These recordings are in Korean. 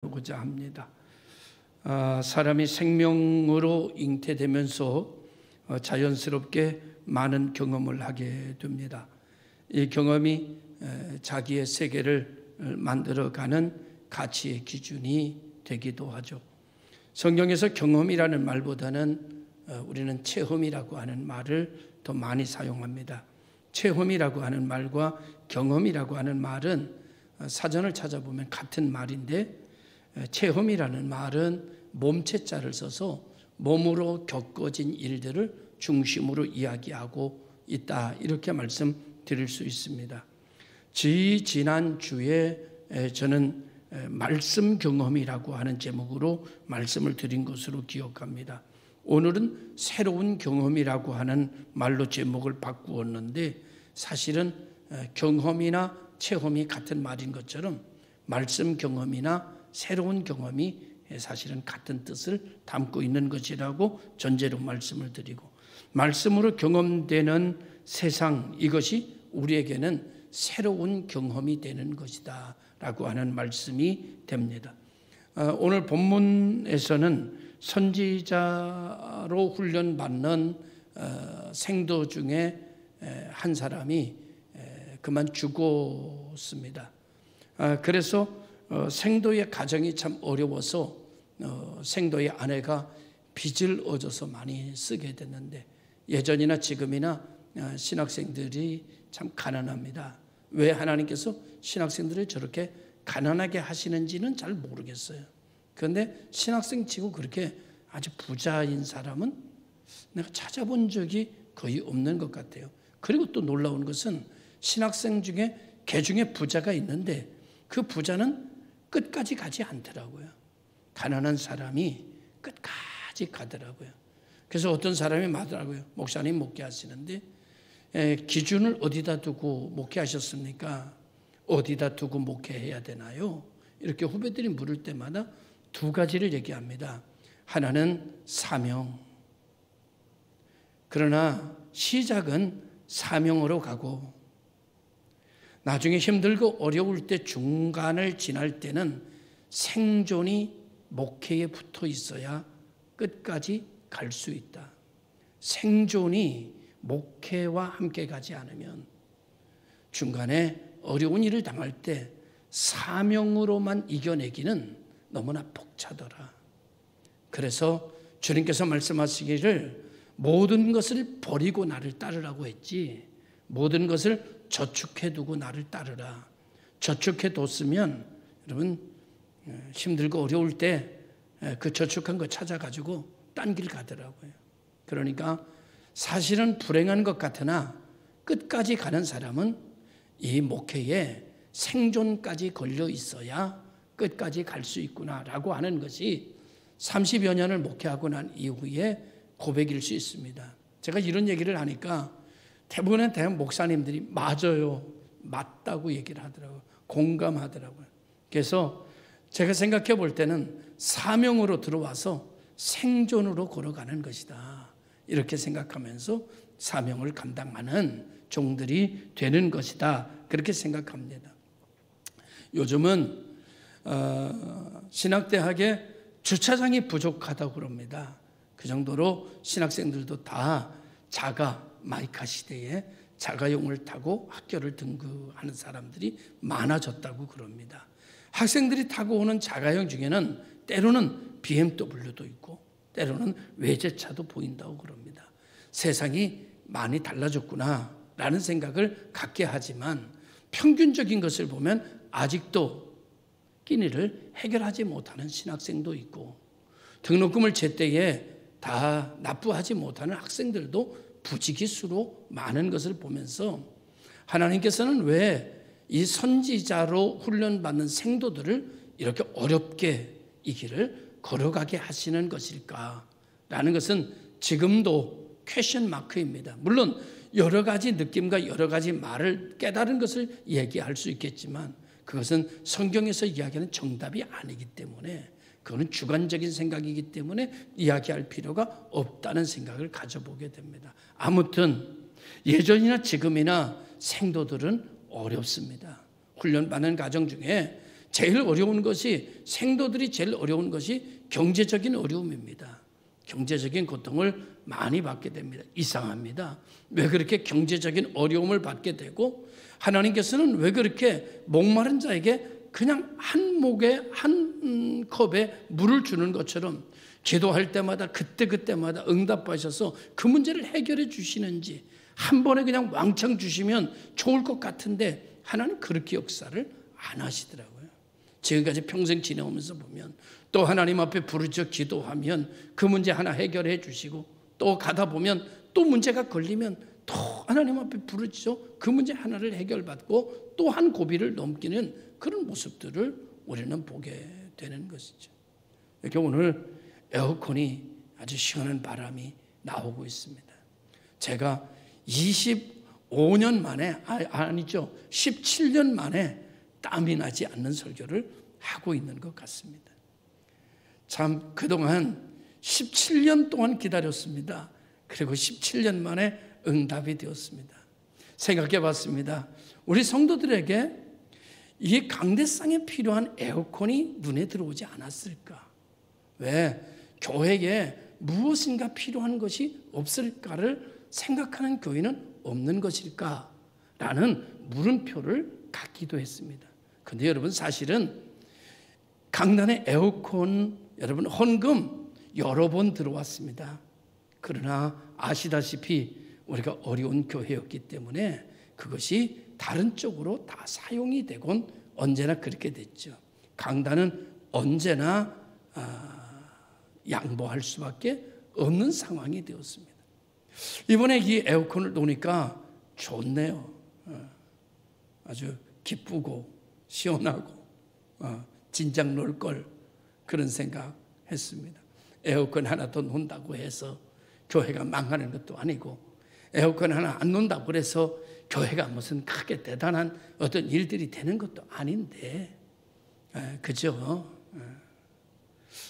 보고자 합니다. 사람이 생명으로 잉태되면서 자연스럽게 많은 경험을 하게 됩니다. 이 경험이 자기의 세계를 만들어가는 가치의 기준이 되기도 하죠. 성경에서 경험이라는 말보다는 우리는 체험이라고 하는 말을 더 많이 사용합니다. 체험이라고 하는 말과 경험이라고 하는 말은 사전을 찾아보면 같은 말인데, 체험이라는 말은 몸체자를 써서 몸으로 겪어진 일들을 중심으로 이야기하고 있다, 이렇게 말씀드릴 수 있습니다. 지난 주에 저는 말씀 경험이라고 하는 제목으로 말씀을 드린 것으로 기억합니다. 오늘은 새로운 경험이라고 하는 말로 제목을 바꾸었는데, 사실은 경험이나 체험이 같은 말인 것처럼 말씀 경험이나 새로운 경험이 사실은 같은 뜻을 담고 있는 것이라고 전제로 말씀을 드리고, 말씀으로 경험되는 세상, 이것이 우리에게는 새로운 경험이 되는 것이다 라고 하는 말씀이 됩니다. 오늘 본문에서는 선지자로 훈련받는 생도 중에 한 사람이 그만 죽었습니다. 그래서 생도의 가정이 참 어려워서 생도의 아내가 빚을 얻어서 많이 쓰게 됐는데, 예전이나 지금이나 신학생들이 참 가난합니다. 왜 하나님께서 신학생들을 저렇게 가난하게 하시는지는 잘 모르겠어요. 그런데 신학생 치고 그렇게 아주 부자인 사람은 내가 찾아본 적이 거의 없는 것 같아요. 그리고 또 놀라운 것은 신학생 중에 개 중에 부자가 있는데 그 부자는 끝까지 가지 않더라고요. 가난한 사람이 끝까지 가더라고요. 그래서 어떤 사람이 말하더라고요. 목사님 목회하시는데 기준을 어디다 두고 목회하셨습니까? 어디다 두고 목회해야 되나요? 이렇게 후배들이 물을 때마다 두 가지를 얘기합니다. 하나는 사명. 그러나 시작은 사명으로 가고, 나중에 힘들고 어려울 때 중간을 지날 때는 생존이 목회에 붙어 있어야 끝까지 갈 수 있다. 생존이 목회와 함께 가지 않으면 중간에 어려운 일을 당할 때 사명으로만 이겨내기는 너무나 벅차더라. 그래서 주님께서 말씀하시기를 모든 것을 버리고 나를 따르라고 했지, 모든 것을 저축해두고 나를 따르라. 저축해뒀으면 여러분 힘들고 어려울 때 그 저축한 거 찾아가지고 딴 길 가더라고요. 그러니까 사실은 불행한 것 같으나 끝까지 가는 사람은 이 목회에 생존까지 걸려 있어야 끝까지 갈 수 있구나라고 하는 것이 30여 년을 목회하고 난 이후에 고백일 수 있습니다. 제가 이런 얘기를 하니까 대부분의 대학 목사님들이 맞아요, 맞다고 얘기를 하더라고요. 공감하더라고요. 그래서 제가 생각해 볼 때는 사명으로 들어와서 생존으로 걸어가는 것이다, 이렇게 생각하면서 사명을 감당하는 종들이 되는 것이다, 그렇게 생각합니다. 요즘은 신학대학에 주차장이 부족하다고 그럽니다. 그 정도로 신학생들도 다 마이카 시대에 자가용을 타고 학교를 등교하는 사람들이 많아졌다고 그럽니다. 학생들이 타고 오는 자가용 중에는 때로는 BMW도 있고 때로는 외제차도 보인다고 그럽니다. 세상이 많이 달라졌구나 라는 생각을 갖게 하지만, 평균적인 것을 보면 아직도 끼니를 해결하지 못하는 신학생도 있고, 등록금을 제때에 다 납부하지 못하는 학생들도 부지기수로 많은 것을 보면서, 하나님께서는 왜 이 선지자로 훈련받는 생도들을 이렇게 어렵게 이 길을 걸어가게 하시는 것일까라는 것은 지금도 퀘션 마크입니다. 물론 여러 가지 느낌과 여러 가지 말을 깨달은 것을 얘기할 수 있겠지만, 그것은 성경에서 이야기하는 정답이 아니기 때문에, 그거는 주관적인 생각이기 때문에 이야기할 필요가 없다는 생각을 가져보게 됩니다. 아무튼 예전이나 지금이나 생도들은 어렵습니다. 훈련받는 과정 중에 제일 어려운 것이, 생도들이 제일 어려운 것이 경제적인 어려움입니다. 경제적인 고통을 많이 받게 됩니다. 이상합니다. 왜 그렇게 경제적인 어려움을 받게 되고, 하나님께서는 왜 그렇게 목마른 자에게 그냥 한 목에 한 컵에 물을 주는 것처럼 기도할 때마다 그때마다 응답하셔서 그 문제를 해결해 주시는지, 한 번에 그냥 왕창 주시면 좋을 것 같은데 하나님 그렇게 역사를 안 하시더라고요. 지금까지 평생 지내오면서 보면, 또 하나님 앞에 부르짖어 기도하면 그 문제 하나 해결해 주시고, 또 가다 보면 또 문제가 걸리면 또 하나님 앞에 부르짖어 그 문제 하나를 해결받고 또 한 고비를 넘기는 그런 모습들을 우리는 보게 되는 것이죠. 이렇게 오늘 에어컨이 아주 시원한 바람이 나오고 있습니다. 제가 25년 만에, 아니죠, 17년 만에 땀이 나지 않는 설교를 하고 있는 것 같습니다. 참 그동안 17년 동안 기다렸습니다. 그리고 17년 만에 응답이 되었습니다. 생각해 봤습니다. 우리 성도들에게 이 강대상에 필요한 에어컨이 눈에 들어오지 않았을까? 왜 교회에 무엇인가 필요한 것이 없을까를 생각하는 교회는 없는 것일까라는 물음표를 갖기도 했습니다. 그런데 여러분, 사실은 강단에 에어컨, 여러분 헌금 여러 번 들어왔습니다. 그러나 아시다시피 우리가 어려운 교회였기 때문에 그것이 다른 쪽으로 다 사용이 되곤 언제나 그렇게 됐죠. 강단은 언제나 양보할 수밖에 없는 상황이 되었습니다. 이번에 이 에어컨을 놓으니까 좋네요. 아주 기쁘고 시원하고 진작 놓을 걸, 그런 생각했습니다. 에어컨 하나 더 놓는다고 해서 교회가 망하는 것도 아니고, 에어컨 하나 안 놓는다고 그래서 교회가 무슨 크게 대단한 어떤 일들이 되는 것도 아닌데, 그죠?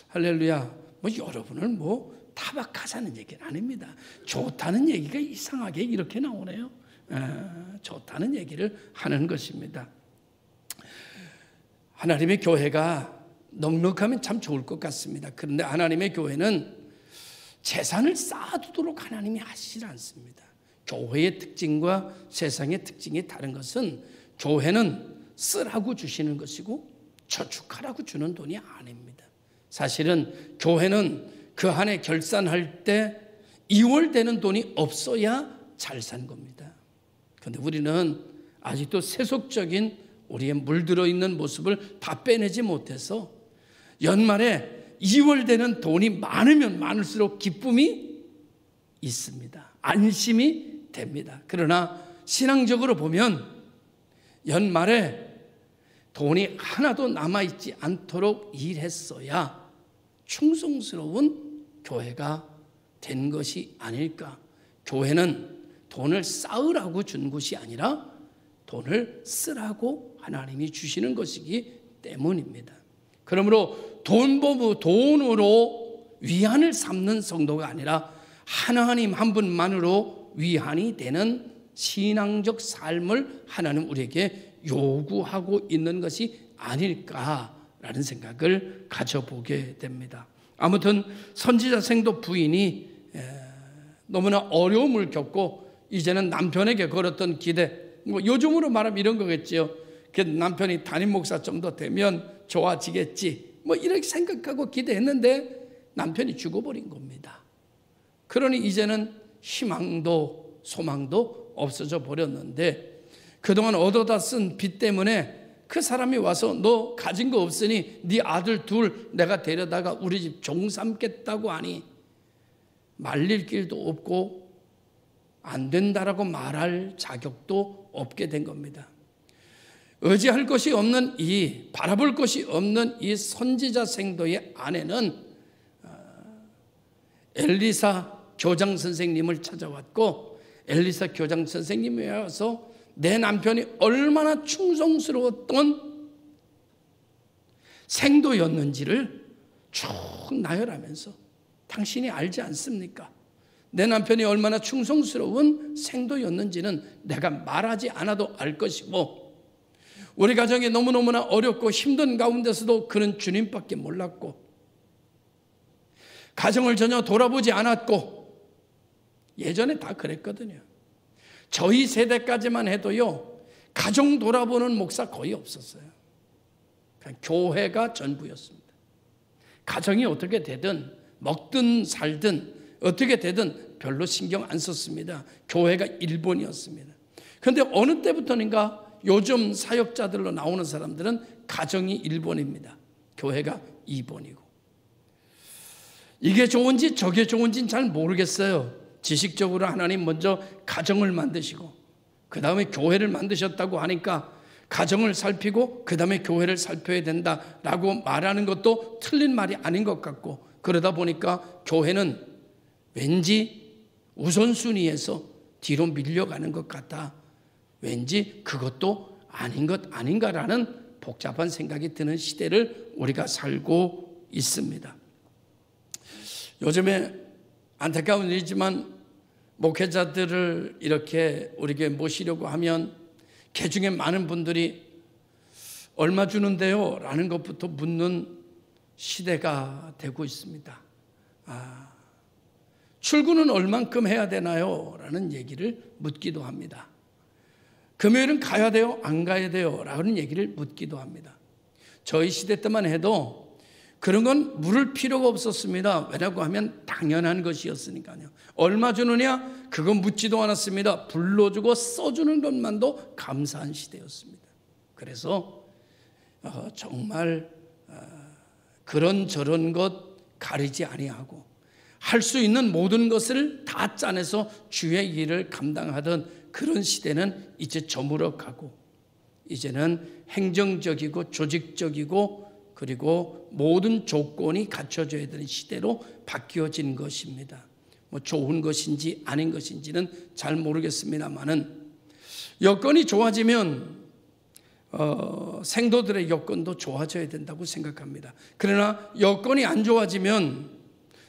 할렐루야. 뭐 여러분을 뭐 타박하자는 얘기는 아닙니다. 좋다는 얘기가 이상하게 이렇게 나오네요. 좋다는 얘기를 하는 것입니다. 하나님의 교회가 넉넉하면 참 좋을 것 같습니다. 그런데 하나님의 교회는 재산을 쌓아두도록 하나님이 하시지 않습니다. 교회의 특징과 세상의 특징이 다른 것은, 교회는 쓰라고 주시는 것이고 저축하라고 주는 돈이 아닙니다. 사실은 교회는 그 한 해 결산할 때 2월 되는 돈이 없어야 잘 산 겁니다. 그런데 우리는 아직도 세속적인 우리의 물들어 있는 모습을 다 빼내지 못해서 연말에 2월 되는 돈이 많으면 많을수록 기쁨이 있습니다. 안심이 됩니다. 그러나 신앙적으로 보면 연말에 돈이 하나도 남아있지 않도록 일했어야 충성스러운 교회가 된 것이 아닐까. 교회는 돈을 쌓으라고 준 것이 아니라 돈을 쓰라고 하나님이 주시는 것이기 때문입니다. 그러므로 돈으로 위안을 삼는 성도가 아니라 하나님 한 분만으로 위안이 되는 신앙적 삶을 하나님 우리에게 요구하고 있는 것이 아닐까라는 생각을 가져보게 됩니다. 아무튼 선지자 생도 부인이 너무나 어려움을 겪고 이제는 남편에게 걸었던 기대, 뭐 요즘으로 말하면 이런 거겠지요. 남편이 담임 목사 정도 되면 좋아지겠지, 뭐 이렇게 생각하고 기대했는데 남편이 죽어버린 겁니다. 그러니 이제는 희망도 소망도 없어져 버렸는데, 그동안 얻어다 쓴 빚 때문에 그 사람이 와서 너 가진 거 없으니 네 아들 둘 내가 데려다가 우리 집 종 삼겠다고 하니 말릴 길도 없고 안 된다라고 말할 자격도 없게 된 겁니다. 의지할 것이 없는 바라볼 것이 없는 이 선지자 생도의 아내는 엘리사 교장 선생님을 찾아왔고, 엘리사 교장 선생님이 와서 내 남편이 얼마나 충성스러웠던 생도였는지를 쭉 나열하면서, 당신이 알지 않습니까? 내 남편이 얼마나 충성스러운 생도였는지는 내가 말하지 않아도 알 것이고, 우리 가정이 너무너무나 어렵고 힘든 가운데서도 그는 주님밖에 몰랐고 가정을 전혀 돌아보지 않았고, 예전에 다 그랬거든요. 저희 세대까지만 해도요, 가정 돌아보는 목사 거의 없었어요. 그냥 교회가 전부였습니다. 가정이 어떻게 되든 먹든 살든 어떻게 되든 별로 신경 안 썼습니다. 교회가 1번이었습니다. 그런데 어느 때부터인가 요즘 사역자들로 나오는 사람들은 가정이 1번입니다. 교회가 2번이고. 이게 좋은지 저게 좋은지는 잘 모르겠어요. 지식적으로 하나님 먼저 가정을 만드시고 그 다음에 교회를 만드셨다고 하니까 가정을 살피고 그 다음에 교회를 살펴야 된다라고 말하는 것도 틀린 말이 아닌 것 같고, 그러다 보니까 교회는 왠지 우선순위에서 뒤로 밀려가는 것 같다. 왠지 그것도 아닌 것 아닌가라는 복잡한 생각이 드는 시대를 우리가 살고 있습니다. 요즘에 안타까운 일이지만 목회자들을 이렇게 우리에게 모시려고 하면 개중에 많은 분들이 얼마 주는데요? 라는 것부터 묻는 시대가 되고 있습니다. 출근은 얼만큼 해야 되나요? 라는 얘기를 묻기도 합니다. 금요일은 가야 돼요? 안 가야 돼요? 라는 얘기를 묻기도 합니다. 저희 시대 때만 해도 그런 건 물을 필요가 없었습니다. 왜냐고 하면 당연한 것이었으니까요. 얼마 주느냐? 그건 묻지도 않았습니다. 불러주고 써주는 것만도 감사한 시대였습니다. 그래서 정말 그런저런 것 가리지 아니하고 할 수 있는 모든 것을 다 짜내서 주의 일을 감당하던 그런 시대는 이제 저물어가고, 이제는 행정적이고 조직적이고 그리고 모든 조건이 갖춰져야 되는 시대로 바뀌어진 것입니다. 뭐 좋은 것인지 아닌 것인지는 잘 모르겠습니다만은 여건이 좋아지면 생도들의 여건도 좋아져야 된다고 생각합니다. 그러나 여건이 안 좋아지면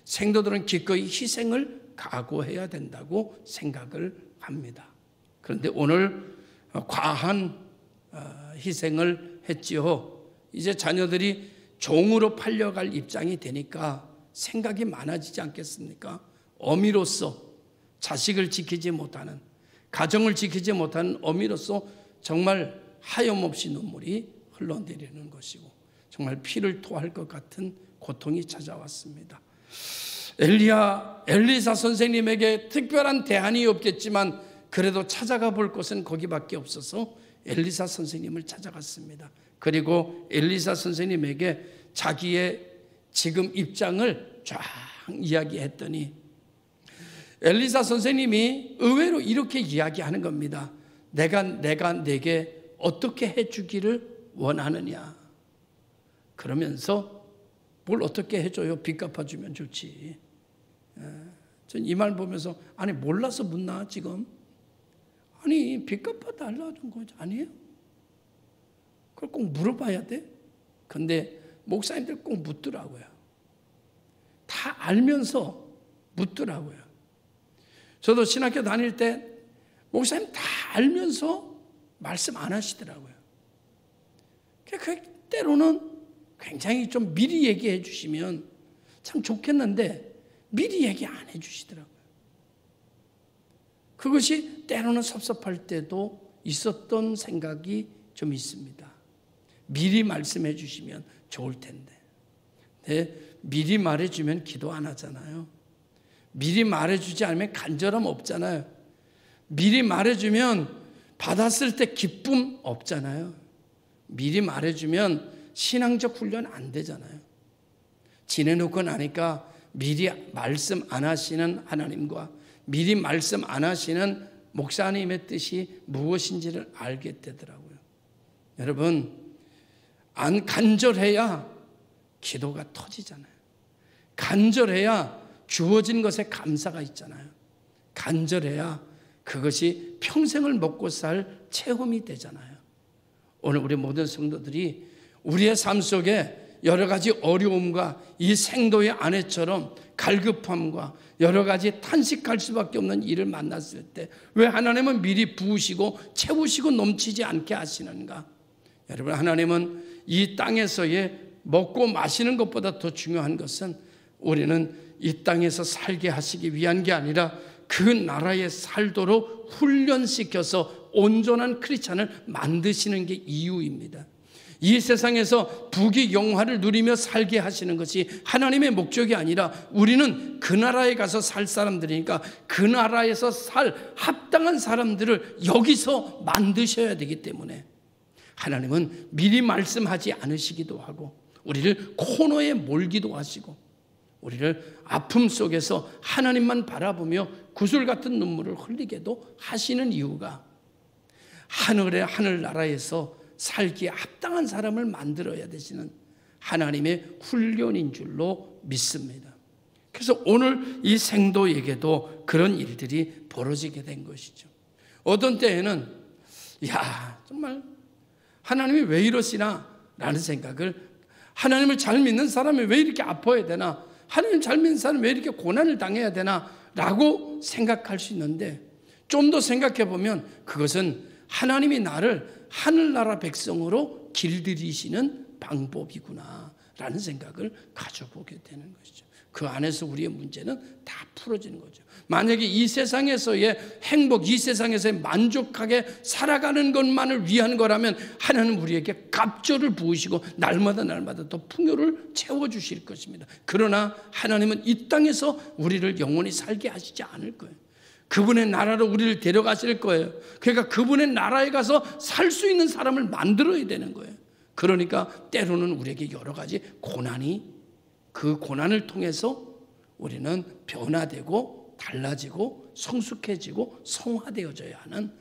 생도들은 기꺼이 희생을 각오해야 된다고 생각을 합니다. 그런데 오늘 과한 희생을 했지요. 이제 자녀들이 종으로 팔려갈 입장이 되니까 생각이 많아지지 않겠습니까? 어미로서 자식을 지키지 못하는, 가정을 지키지 못하는 어미로서 정말 하염없이 눈물이 흘러내리는 것이고 정말 피를 토할 것 같은 고통이 찾아왔습니다. 엘리사 선생님에게 특별한 대안이 없겠지만 그래도 찾아가 볼 곳은 거기밖에 없어서 엘리사 선생님을 찾아갔습니다. 그리고 엘리사 선생님에게 자기의 지금 입장을 쫙 이야기했더니 엘리사 선생님이 의외로 이렇게 이야기하는 겁니다. 내가 내게 어떻게 해주기를 원하느냐. 그러면서 뭘 어떻게 해줘요? 빚 갚아주면 좋지. 전 이 말 보면서 아니 몰라서 묻나 지금? 아니 빚 갚아달라는 거지 아니에요? 그걸 꼭 물어봐야 돼? 근데 목사님들 꼭 묻더라고요. 다 알면서 묻더라고요. 저도 신학교 다닐 때 목사님 다 알면서 말씀 안 하시더라고요. 그 때로는 굉장히 좀 미리 얘기해 주시면 참 좋겠는데 미리 얘기 안 해 주시더라고요. 그것이 때로는 섭섭할 때도 있었던 생각이 좀 있습니다. 미리 말씀해 주시면 좋을 텐데. 근데 미리 말해 주면 기도 안 하잖아요. 미리 말해 주지 않으면 간절함 없잖아요. 미리 말해 주면 받았을 때 기쁨 없잖아요. 미리 말해 주면 신앙적 훈련 안 되잖아요. 지내놓고 나니까 미리 말씀 안 하시는 하나님과 미리 말씀 안 하시는 목사님의 뜻이 무엇인지를 알게 되더라고요. 여러분, 안 간절해야 기도가 터지잖아요. 간절해야 주어진 것에 감사가 있잖아요. 간절해야 그것이 평생을 먹고 살 체험이 되잖아요. 오늘 우리 모든 성도들이 우리의 삶 속에 여러 가지 어려움과 이 생도의 아내처럼 갈급함과 여러 가지 탄식할 수밖에 없는 일을 만났을 때 왜 하나님은 미리 부으시고 채우시고 넘치지 않게 하시는가? 여러분, 하나님은 이 땅에서의 먹고 마시는 것보다 더 중요한 것은 우리는 이 땅에서 살게 하시기 위한 게 아니라 그 나라에 살도록 훈련시켜서 온전한 크리스찬을 만드시는 게 이유입니다. 이 세상에서 부귀 영화를 누리며 살게 하시는 것이 하나님의 목적이 아니라 우리는 그 나라에 가서 살 사람들이니까 그 나라에서 살 합당한 사람들을 여기서 만드셔야 되기 때문에 하나님은 미리 말씀하지 않으시기도 하고 우리를 코너에 몰기도 하시고 우리를 아픔 속에서 하나님만 바라보며 구슬 같은 눈물을 흘리게도 하시는 이유가 하늘나라에서 살기에 합당한 사람을 만들어야 되시는 하나님의 훈련인 줄로 믿습니다. 그래서 오늘 이 생도에게도 그런 일들이 벌어지게 된 것이죠. 어떤 때에는 정말 하나님이 왜 이러시나 라는 생각을, 하나님을 잘 믿는 사람이 왜 이렇게 아파야 되나, 하나님 잘 믿는 사람이 왜 이렇게 고난을 당해야 되나 라고 생각할 수 있는데, 좀 더 생각해 보면 그것은 하나님이 나를 하늘나라 백성으로 길들이시는 방법이구나 라는 생각을 가져보게 되는 것이죠. 그 안에서 우리의 문제는 다 풀어지는 거죠. 만약에 이 세상에서의 행복, 이 세상에서의 만족하게 살아가는 것만을 위한 거라면 하나님은 우리에게 갑절을 부으시고 날마다 더 풍요를 채워주실 것입니다. 그러나 하나님은 이 땅에서 우리를 영원히 살게 하시지 않을 거예요. 그분의 나라로 우리를 데려가실 거예요. 그러니까 그분의 나라에 가서 살 수 있는 사람을 만들어야 되는 거예요. 그러니까 때로는 우리에게 여러 가지 고난이, 그 고난을 통해서 우리는 변화되고 달라지고 성숙해지고 성화되어져야 하는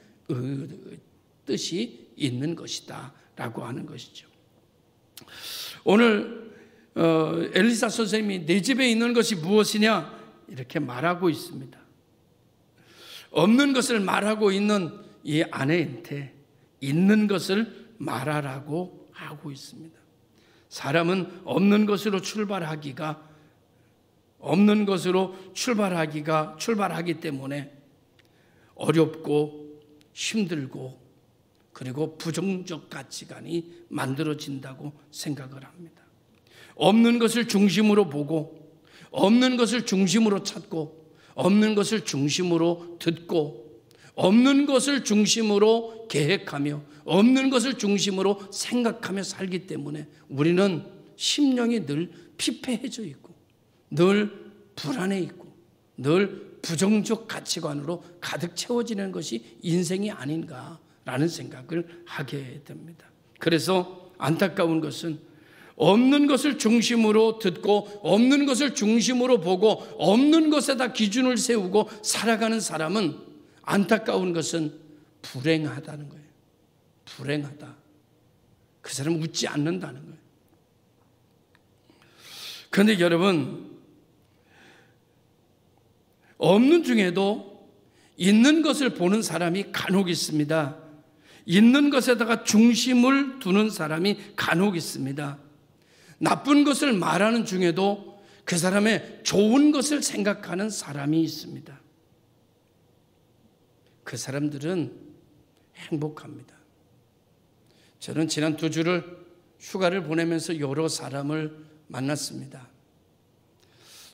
뜻이 있는 것이다 라고 하는 것이죠. 오늘 엘리사 선생님이 내 집에 있는 것이 무엇이냐 이렇게 말하고 있습니다. 없는 것을 말하고 있는 이 아내한테 있는 것을 말하라고 하고 있습니다. 사람은 없는 것으로 출발하기 때문에 어렵고 힘들고 그리고 부정적 가치관이 만들어진다고 생각을 합니다. 없는 것을 중심으로 보고, 없는 것을 중심으로 찾고, 없는 것을 중심으로 듣고, 없는 것을 중심으로 계획하며, 없는 것을 중심으로 생각하며 살기 때문에 우리는 심령이 늘 피폐해져 있고, 늘 불안해 있고, 늘 부정적 가치관으로 가득 채워지는 것이 인생이 아닌가라는 생각을 하게 됩니다. 그래서 안타까운 것은 없는 것을 중심으로 듣고 없는 것을 중심으로 보고 없는 것에다 기준을 세우고 살아가는 사람은, 안타까운 것은 불행하다는 거예요. 불행하다. 그 사람은 웃지 않는다는 거예요. 그런데 여러분, 없는 중에도 있는 것을 보는 사람이 간혹 있습니다. 있는 것에다가 중심을 두는 사람이 간혹 있습니다. 나쁜 것을 말하는 중에도 그 사람의 좋은 것을 생각하는 사람이 있습니다. 그 사람들은 행복합니다. 저는 지난 2주를 휴가를 보내면서 여러 사람을 만났습니다.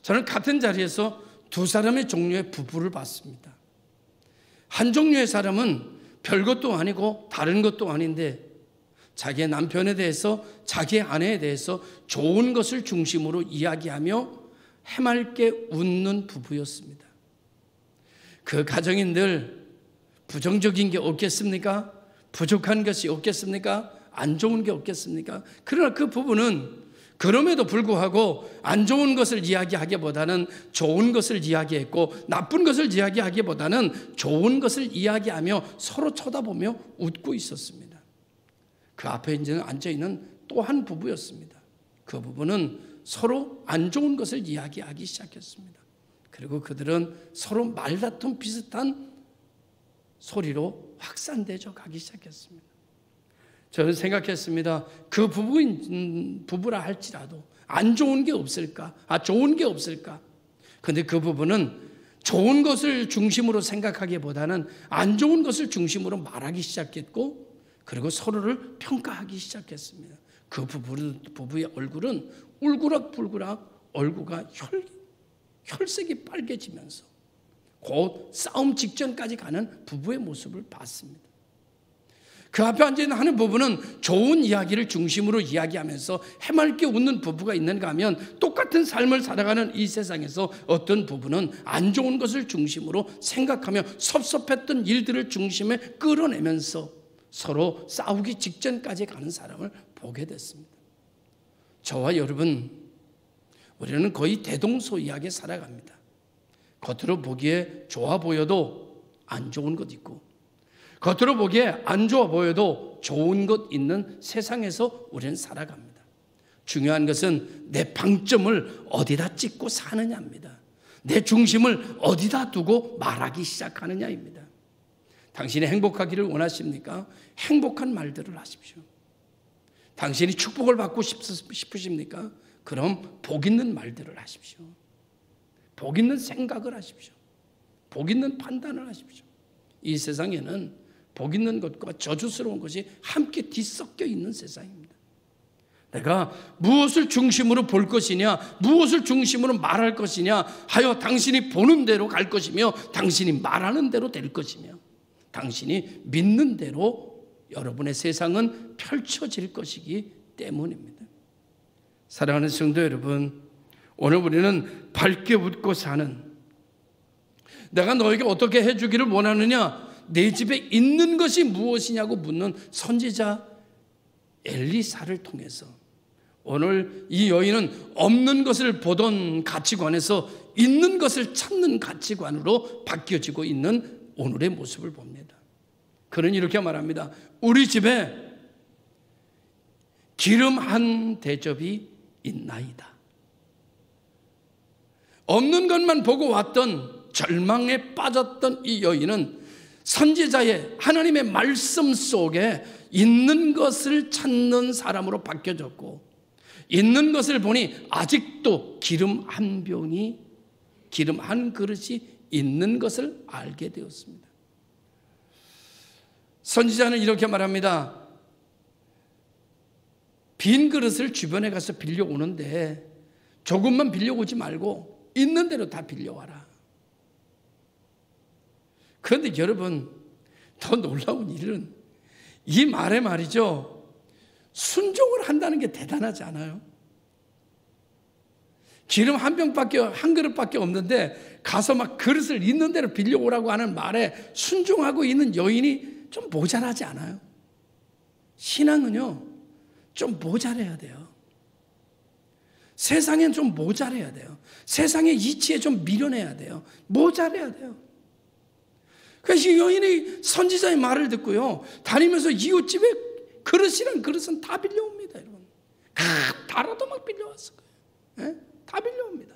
저는 같은 자리에서 2사람의 종류의 부부를 봤습니다. 한 종류의 사람은 별것도 아니고 다른 것도 아닌데 자기의 남편에 대해서, 자기의 아내에 대해서 좋은 것을 중심으로 이야기하며 해맑게 웃는 부부였습니다. 그 가정이 늘 부정적인 게 없겠습니까? 부족한 것이 없겠습니까? 안 좋은 게 없겠습니까? 그러나 그 부부는 그럼에도 불구하고 안 좋은 것을 이야기하기보다는 좋은 것을 이야기했고, 나쁜 것을 이야기하기보다는 좋은 것을 이야기하며 서로 쳐다보며 웃고 있었습니다. 그 앞에 이제 앉아있는 또 한 부부였습니다. 그 부부는 서로 안 좋은 것을 이야기하기 시작했습니다. 그리고 그들은 서로 말다툼 비슷한 소리로 확산되어 가기 시작했습니다. 저는 생각했습니다. 그 부부라 할지라도 안 좋은 게 없을까? 좋은 게 없을까? 그런데 그 부부는 좋은 것을 중심으로 생각하기보다는 안 좋은 것을 중심으로 말하기 시작했고, 그리고 서로를 평가하기 시작했습니다. 그 부부의 얼굴은 울그락불그락 얼굴가 혈색이 빨개지면서 곧 싸움 직전까지 가는 부부의 모습을 봤습니다. 그 앞에 앉아있는 한 부부는 좋은 이야기를 중심으로 이야기하면서 해맑게 웃는 부부가 있는가 하면, 똑같은 삶을 살아가는 이 세상에서 어떤 부부는 안 좋은 것을 중심으로 생각하며 섭섭했던 일들을 중심에 끌어내면서 서로 싸우기 직전까지 가는 사람을 보게 됐습니다. 저와 여러분, 우리는 거의 대동소이하게 살아갑니다. 겉으로 보기에 좋아 보여도 안 좋은 것 있고, 겉으로 보기에 안 좋아 보여도 좋은 것 있는 세상에서 우리는 살아갑니다. 중요한 것은 내 방점을 어디다 찍고 사느냐입니다. 내 중심을 어디다 두고 말하기 시작하느냐입니다. 당신이 행복하기를 원하십니까? 행복한 말들을 하십시오. 당신이 축복을 받고 싶으십니까? 그럼 복 있는 말들을 하십시오. 복 있는 생각을 하십시오. 복 있는 판단을 하십시오. 이 세상에는 복 있는 것과 저주스러운 것이 함께 뒤섞여 있는 세상입니다. 내가 무엇을 중심으로 볼 것이냐, 무엇을 중심으로 말할 것이냐 하여 당신이 보는 대로 갈 것이며, 당신이 말하는 대로 될 것이며, 당신이 믿는 대로 여러분의 세상은 펼쳐질 것이기 때문입니다. 사랑하는 성도 여러분, 오늘 우리는 밝게 웃고 사는, 내가 너에게 어떻게 해주기를 원하느냐, 내 집에 있는 것이 무엇이냐고 묻는 선지자 엘리사를 통해서 오늘 이 여인은 없는 것을 보던 가치관에서 있는 것을 찾는 가치관으로 바뀌어지고 있는 오늘의 모습을 봅니다. 그는 이렇게 말합니다. 우리 집에 기름 한 대접이 있나이다. 없는 것만 보고 왔던, 절망에 빠졌던 이 여인은 선지자의 하나님의 말씀 속에 있는 것을 찾는 사람으로 바뀌어졌고, 있는 것을 보니 아직도 기름 한 그릇이 있는 것을 알게 되었습니다. 선지자는 이렇게 말합니다. 빈 그릇을 주변에 가서 빌려오는데 조금만 빌려오지 말고 있는 대로 다 빌려와라. 그런데 여러분, 더 놀라운 일은 이 말에 말이죠, 순종을 한다는 게 대단하지 않아요? 기름 한 그릇밖에 없는데 가서 막 그릇을 있는 대로 빌려오라고 하는 말에 순종하고 있는 여인이 좀 모자라지 않아요? 신앙은요, 좀 모자라야 돼요. 세상엔 좀 모자라야 돼요. 세상의 이치에 좀 밀어내야 돼요. 모자라야 돼요. 그래서 이 여인이 선지자의 말을 듣고요, 다니면서 이웃집에 그릇이란 그릇은 다 빌려옵니다. 여러분, 다라도 막 빌려왔을 거예요. 네? 다 빌려옵니다.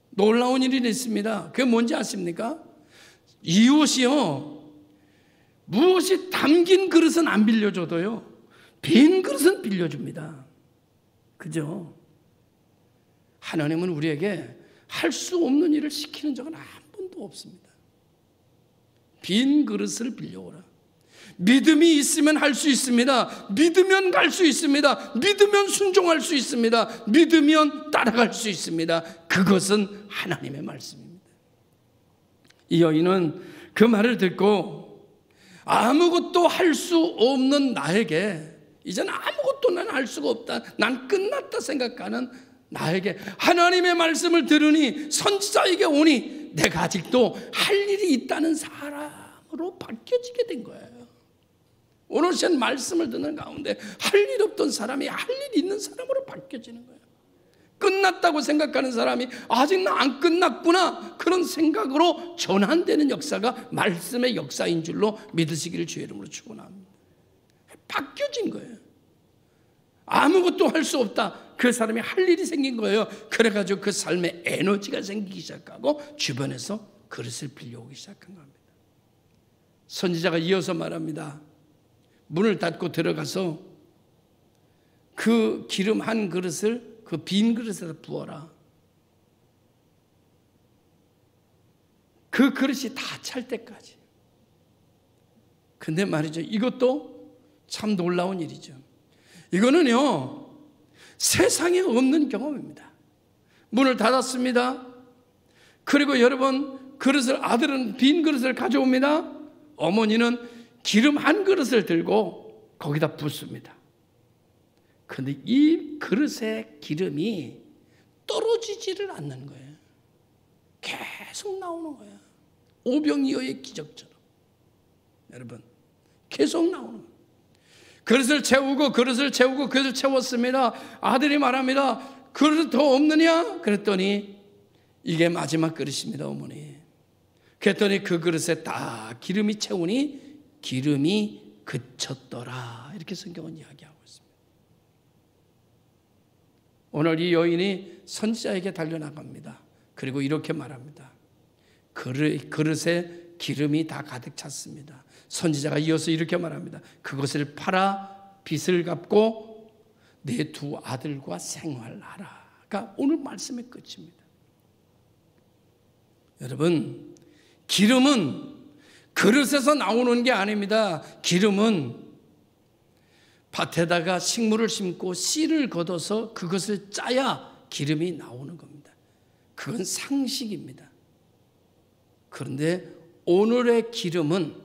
놀라운 일이 있습니다. 그게 뭔지 아십니까? 이웃이요, 무엇이 담긴 그릇은 안 빌려줘도요, 빈 그릇은 빌려줍니다. 그죠? 하나님은 우리에게 할 수 없는 일을 시키는 적은 한 번도 없습니다. 빈 그릇을 빌려오라. 믿음이 있으면 할 수 있습니다. 믿으면 갈 수 있습니다. 믿으면 순종할 수 있습니다. 믿으면 따라갈 수 있습니다. 그것은 하나님의 말씀입니다. 이 여인은 그 말을 듣고 아무것도 할 수 없는 나에게, 이제는 아무것도 난 할 수가 없다, 난 끝났다 생각하는 나에게 하나님의 말씀을 들으니, 선지자에게 오니 내가 아직도 할 일이 있다는 사람으로 바뀌어지게 된 거예요. 오늘 전 말씀을 듣는 가운데 할 일 없던 사람이 할 일 있는 사람으로 바뀌어지는 거예요. 끝났다고 생각하는 사람이 아직 나 안 끝났구나, 그런 생각으로 전환되는 역사가 말씀의 역사인 줄로 믿으시기를 주의 이름으로 축원합니다. 바뀌어진 거예요. 아무것도 할 수 없다, 그 사람이 할 일이 생긴 거예요. 그래가지고 그 삶에 에너지가 생기기 시작하고 주변에서 그릇을 빌려오기 시작한 겁니다. 선지자가 이어서 말합니다. 문을 닫고 들어가서 그 기름 한 그릇을 그 빈 그릇에다 부어라. 그 그릇이 다 찰 때까지. 근데 말이죠, 이것도 참 놀라운 일이죠. 이거는요, 세상에 없는 경험입니다. 문을 닫았습니다. 그리고 여러분, 아들은 빈 그릇을 가져옵니다. 어머니는 기름 한 그릇을 들고 거기다 붓습니다. 근데 이 그릇에 기름이 떨어지지를 않는 거예요. 계속 나오는 거예요. 오병이어의 기적처럼. 여러분, 계속 나오는 거예요. 그릇을 채우고 그릇을 채웠습니다. 아들이 말합니다. 그릇 더 없느냐? 그랬더니 이게 마지막 그릇입니다, 어머니. 그랬더니 그 그릇에 다 기름이 채우니 기름이 그쳤더라. 이렇게 성경은 이야기하고 있습니다. 오늘 이 여인이 선지자에게 달려나갑니다. 그리고 이렇게 말합니다. 그릇에 기름이 다 가득 찼습니다. 선지자가 이어서 이렇게 말합니다. 그것을 팔아 빚을 갚고 내 두 아들과 생활하라가 오늘 말씀의 끝입니다. 여러분, 기름은 그릇에서 나오는 게 아닙니다. 기름은 밭에다가 식물을 심고 씨를 걷어서 그것을 짜야 기름이 나오는 겁니다. 그건 상식입니다. 그런데 오늘의 기름은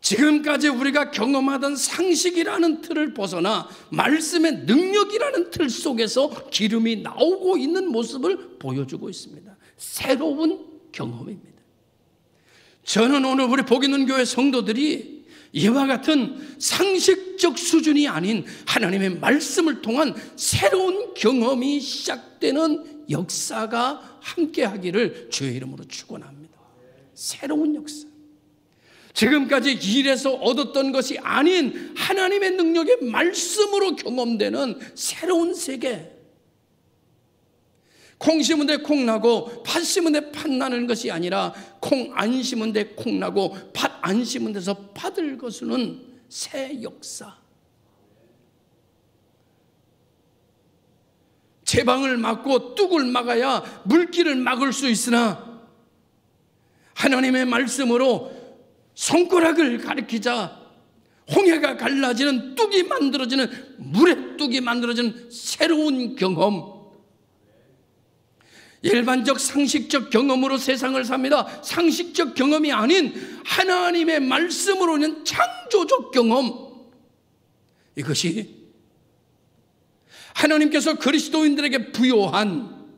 지금까지 우리가 경험하던 상식이라는 틀을 벗어나 말씀의 능력이라는 틀 속에서 기름이 나오고 있는 모습을 보여주고 있습니다. 새로운 경험입니다. 저는 오늘 우리 복 있는 교회 성도들이 이와 같은 상식적 수준이 아닌 하나님의 말씀을 통한 새로운 경험이 시작되는 역사가 함께하기를 주의 이름으로 축원합니다. 새로운 역사. 지금까지 일에서 얻었던 것이 아닌 하나님의 능력의 말씀으로 경험되는 새로운 세계. 콩 심은 데 콩 나고 팥 심은 데 팥 나는 것이 아니라 콩 안 심은 데 콩 나고 팥 안 심은 데서 팥을 거두는 새 역사. 제방을 막고 뚝을 막아야 물길을 막을 수 있으나 하나님의 말씀으로 손가락을 가리키자 홍해가 갈라지는 뚝이 만들어지는, 물의 뚝이 만들어지는 새로운 경험. 일반적 상식적 경험으로 세상을 삽니다. 상식적 경험이 아닌 하나님의 말씀으로 있는 창조적 경험. 이것이 하나님께서 그리스도인들에게 부여한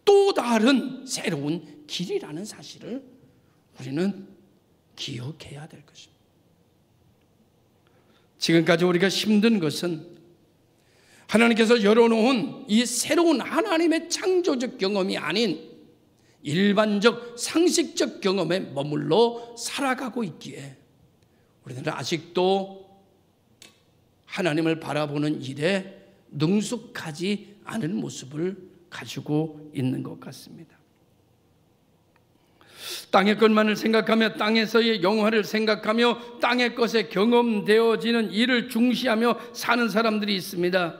또 다른 새로운 길이라는 사실을 우리는 기억해야 될 것입니다. 지금까지 우리가 힘든 것은 하나님께서 열어놓은 이 새로운 하나님의 창조적 경험이 아닌 일반적 상식적 경험에 머물러 살아가고 있기에 우리는 아직도 하나님을 바라보는 일에 능숙하지 않은 모습을 가지고 있는 것 같습니다. 땅의 것만을 생각하며 땅에서의 영화를 생각하며 땅의 것에 경험되어지는 일을 중시하며 사는 사람들이 있습니다.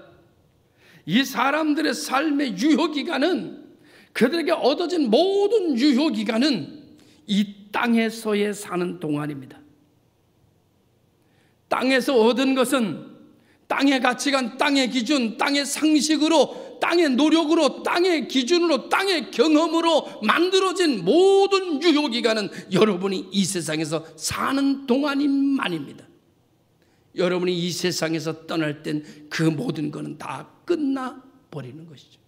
이 사람들의 삶의 유효기간은, 그들에게 얻어진 모든 유효기간은 이 땅에서의 사는 동안입니다. 땅에서 얻은 것은 땅의 가치관, 땅의 기준, 땅의 상식으로, 땅의 노력으로, 땅의 기준으로, 땅의 경험으로 만들어진 모든 유효기간은 여러분이 이 세상에서 사는 동안만입니다. 여러분이 이 세상에서 떠날 땐 그 모든 것은 다 끝나버리는 것이죠.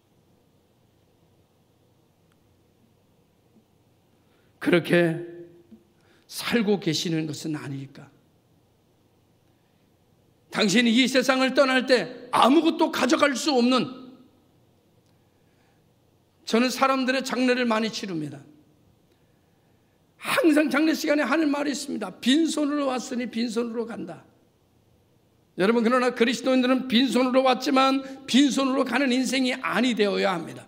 그렇게 살고 계시는 것은 아닐까? 당신이 이 세상을 떠날 때 아무것도 가져갈 수 없는, 저는 사람들의 장례를 많이 치릅니다. 항상 장례 시간에 하는 말이 있습니다. 빈손으로 왔으니 빈손으로 간다. 여러분, 그러나 그리스도인들은 빈손으로 왔지만 빈손으로 가는 인생이 아니 되어야 합니다.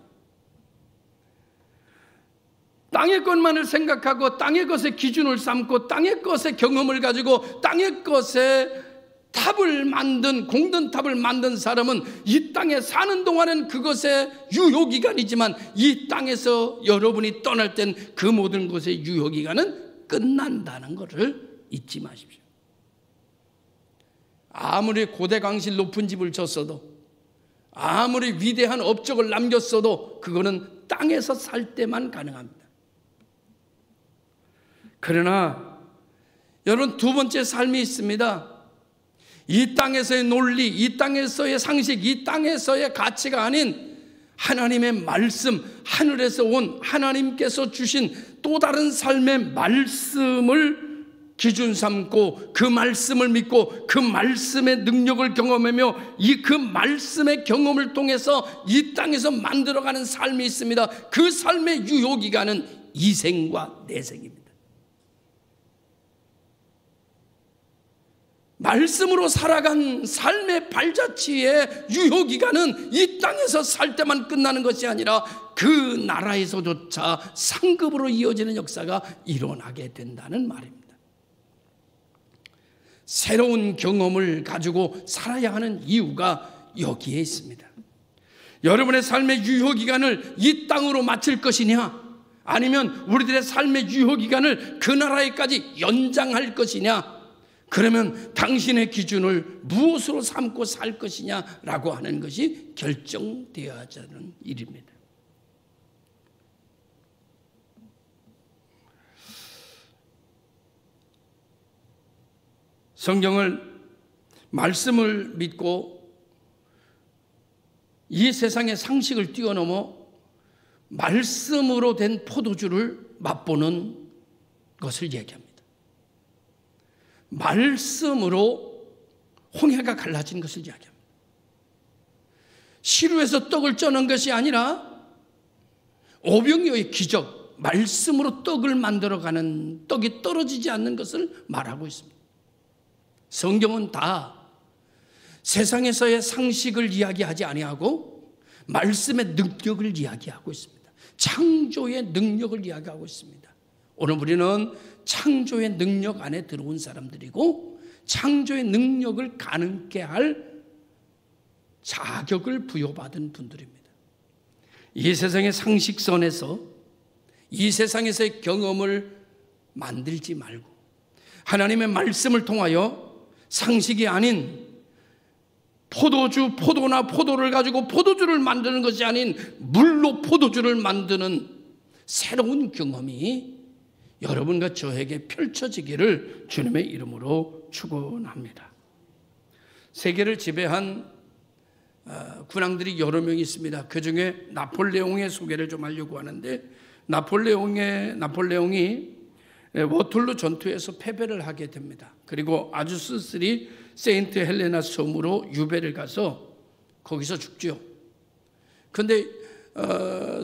땅의 것만을 생각하고 땅의 것에 기준을 삼고 땅의 것의 경험을 가지고 땅의 것에 탑을 만든, 공든 탑을 만든 사람은 이 땅에 사는 동안은 그것의 유효기간이지만 이 땅에서 여러분이 떠날 땐 그 모든 것의 유효기간은 끝난다는 것을 잊지 마십시오. 아무리 고대강실 높은 집을 졌어도, 아무리 위대한 업적을 남겼어도 그거는 땅에서 살 때만 가능합니다. 그러나 여러분, 두 번째 삶이 있습니다. 이 땅에서의 논리, 이 땅에서의 상식, 이 땅에서의 가치가 아닌 하나님의 말씀, 하늘에서 온 하나님께서 주신 또 다른 삶의 말씀을 기준 삼고 그 말씀을 믿고 그 말씀의 능력을 경험하며 그 말씀의 경험을 통해서 이 땅에서 만들어가는 삶이 있습니다. 그 삶의 유효기간은 이생과 내생입니다. 말씀으로 살아간 삶의 발자취의 유효기간은 이 땅에서 살 때만 끝나는 것이 아니라 그 나라에서조차 상급으로 이어지는 역사가 일어나게 된다는 말입니다. 새로운 경험을 가지고 살아야 하는 이유가 여기에 있습니다. 여러분의 삶의 유효기간을 이 땅으로 마칠 것이냐, 아니면 우리들의 삶의 유효기간을 그 나라에까지 연장할 것이냐, 그러면 당신의 기준을 무엇으로 삼고 살 것이냐라고 하는 것이 결정되어야 하는 일입니다. 성경을, 말씀을 믿고 이 세상의 상식을 뛰어넘어 말씀으로 된 포도주를 맛보는 것을 얘기합니다. 말씀으로 홍해가 갈라진 것을 이야기합니다. 시루에서 떡을 쪄는 것이 아니라 오병이어의 기적, 말씀으로 떡을 만들어가는, 떡이 떨어지지 않는 것을 말하고 있습니다. 성경은 다 세상에서의 상식을 이야기하지 아니하고 말씀의 능력을 이야기하고 있습니다. 창조의 능력을 이야기하고 있습니다. 오늘 우리는 창조의 능력 안에 들어온 사람들이고 창조의 능력을 가능케 할 자격을 부여받은 분들입니다. 이 세상의 상식선에서, 이 세상에서의 경험을 만들지 말고 하나님의 말씀을 통하여 상식이 아닌 포도주, 포도나 포도를 가지고 포도주를 만드는 것이 아닌 물로 포도주를 만드는 새로운 경험이 여러분과 저에게 펼쳐지기를 주님의 이름으로 축원합니다. 세계를 지배한 군왕들이 여러 명 있습니다. 그 중에 나폴레옹의 소개를 좀 하려고 하는데, 나폴레옹이 워털루 전투에서 패배를 하게 됩니다. 그리고 아주 쓸쓸히 세인트 헬레나 섬으로 유배를 가서 거기서 죽죠. 그런데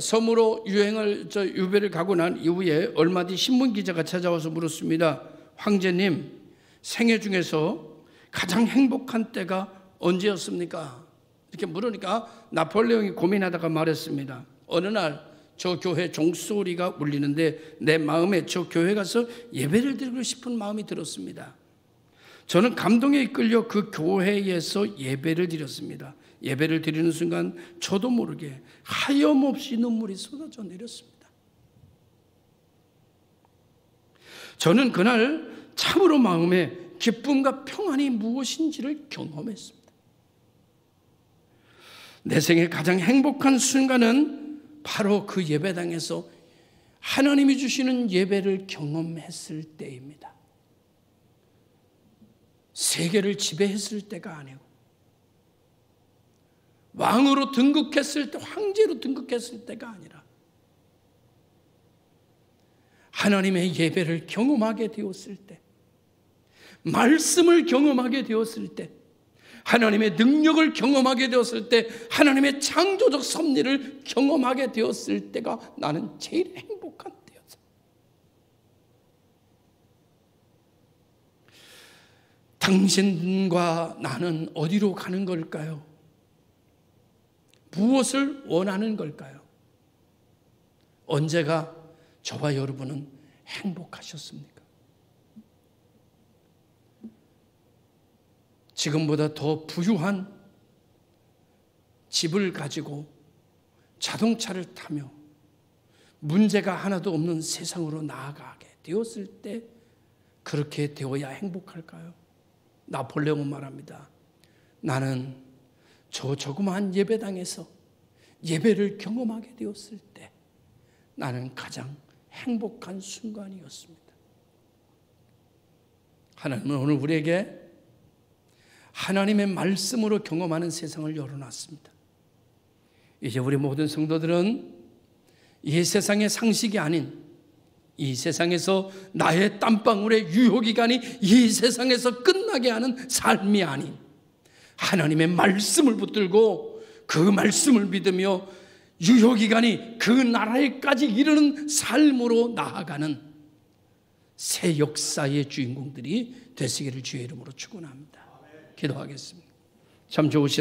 섬으로 유배를 가고 난 이후에 얼마 뒤 신문 기자가 찾아와서 물었습니다. 황제님, 생애 중에서 가장 행복한 때가 언제였습니까? 이렇게 물으니까 나폴레옹이 고민하다가 말했습니다. 어느 날 저 교회 종소리가 울리는데 내 마음에 저 교회 가서 예배를 드리고 싶은 마음이 들었습니다. 저는 감동에 이끌려 그 교회에서 예배를 드렸습니다. 예배를 드리는 순간 저도 모르게 하염없이 눈물이 쏟아져 내렸습니다. 저는 그날 참으로 마음에 기쁨과 평안이 무엇인지를 경험했습니다. 내 생에 가장 행복한 순간은 바로 그 예배당에서 하나님이 주시는 예배를 경험했을 때입니다. 세계를 지배했을 때가 아니고 왕으로 등극했을 때, 황제로 등극했을 때가 아니라 하나님의 예배를 경험하게 되었을 때, 말씀을 경험하게 되었을 때, 하나님의 능력을 경험하게 되었을 때, 하나님의 창조적 섭리를 경험하게 되었을 때가 나는 제일 행복한 때였어요. 당신과 나는 어디로 가는 걸까요? 무엇을 원하는 걸까요? 언제가 저와 여러분은 행복하셨습니까? 지금보다 더 부유한 집을 가지고 자동차를 타며 문제가 하나도 없는 세상으로 나아가게 되었을 때 그렇게 되어야 행복할까요? 나폴레옹은 말합니다. 나는 저 조그마한 예배당에서 예배를 경험하게 되었을 때 나는 가장 행복한 순간이었습니다. 하나님은 오늘 우리에게 하나님의 말씀으로 경험하는 세상을 열어놨습니다. 이제 우리 모든 성도들은 이 세상의 상식이 아닌, 이 세상에서 나의 땀방울의 유효기간이 이 세상에서 끝나게 하는 삶이 아닌 하나님의 말씀을 붙들고 그 말씀을 믿으며 유효기간이 그 나라에까지 이르는 삶으로 나아가는 새 역사의 주인공들이 되시기를 주의 이름으로 축원합니다. 기도하겠습니다. 참 좋으신